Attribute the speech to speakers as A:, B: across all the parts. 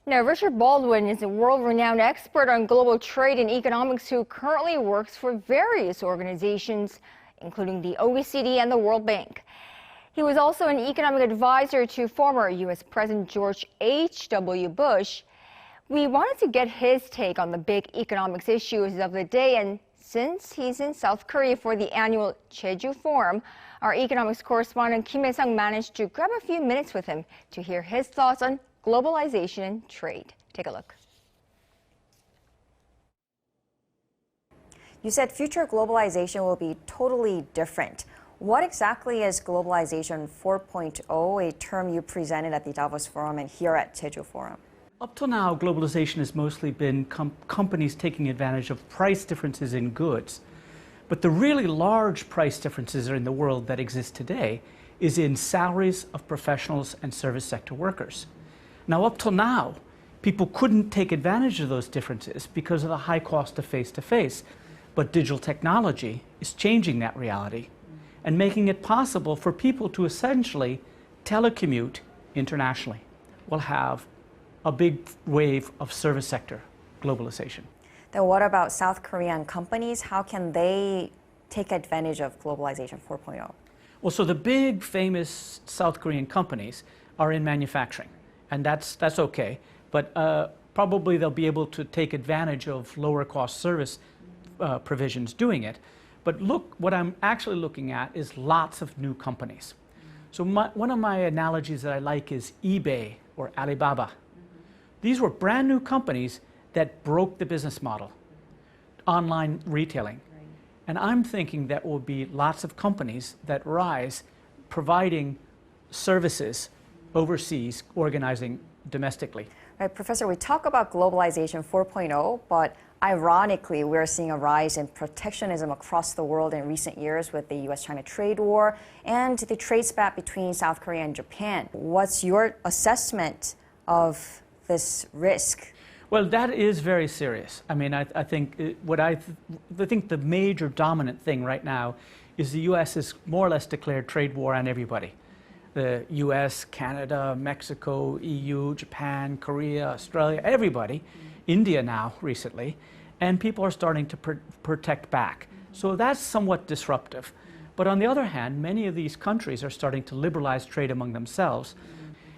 A: Now, Richard Baldwin is a world-renowned expert on global trade and economics who currently works for various organizations, including the OECD and the World Bank. He was also an economic advisor to former U.S. President George H.W. Bush. We wanted to get his take on the big economics issues of the day, and since he's in South Korea for the annual Jeju Forum, our economics correspondent Kim Hyesung managed to grab a few minutes with him to hear his thoughts on globalization and trade. Take a look.
B: You said future globalization will be totally different. What exactly is Globalization 4.0, a term you presented at the Davos Forum and here at Jeju Forum?
C: Up till now, globalization has mostly been companies taking advantage of price differences in goods. But the really large price differences in the world that exist today is in salaries of professionals and service sector workers. Now, up till now, people couldn't take advantage of those differences because of the high cost of face-to-face. But digital technology is changing that reality and making it possible for people to essentially telecommute internationally. We'll have a big wave of service sector globalization.
B: Then what about South Korean companies? How can they take advantage of Globalization 4.0?
C: Well, so the big famous South Korean companies are in manufacturing, and that's okay. But probably they'll be able to take advantage of lower cost service provisions doing it. But look, what I'm actually looking at is lots of new companies. So one of my analogies that I like is eBay or Alibaba. These were brand new companies that broke the business model, online retailing. And I'm thinking that will be lots of companies that rise providing services overseas, organizing domestically.
B: Right, Professor, we talk about Globalization 4.0, but ironically, we're seeing a rise in protectionism across the world in recent years with the U.S.-China trade war and the trade spat between South Korea and Japan. What's your assessment of this risk?
C: Well, that is very serious. I mean, I think the major dominant thing right now is the U.S. has more or less declared trade war on everybody. The U.S., Canada, Mexico, EU, Japan, Korea, Australia, everybody. India now, recently. And people are starting to protect back. So that's somewhat disruptive. But on the other hand, many of these countries are starting to liberalize trade among themselves.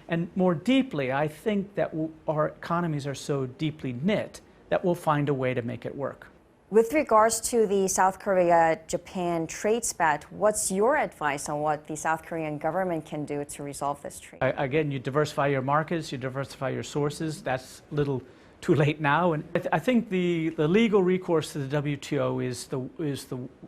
C: And more deeply, I think that our economies are so deeply knit that we'll find a way to make it work.
B: With regards to the South Korea-Japan trade spat, what's your advice on what the South Korean government can do to resolve this trade?
C: Again, you diversify your markets, you diversify your sources. That's a little too late now. And I think the legal recourse to the WTO is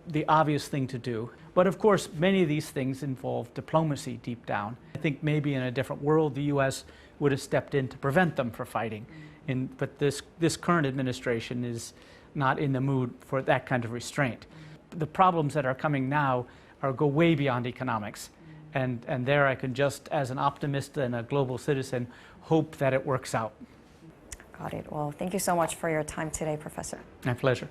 C: the obvious thing to do. But of course, many of these things involve diplomacy deep down. I think maybe in a different world, the U.S. would have stepped in to prevent them from fighting. But this current administration is not in the mood for that kind of restraint. The problems that are coming now go way beyond economics. And there I can just, as an optimist and a global citizen, hope that it works out.
B: Got it. Well, thank you so much for your time today, Professor.
C: My pleasure.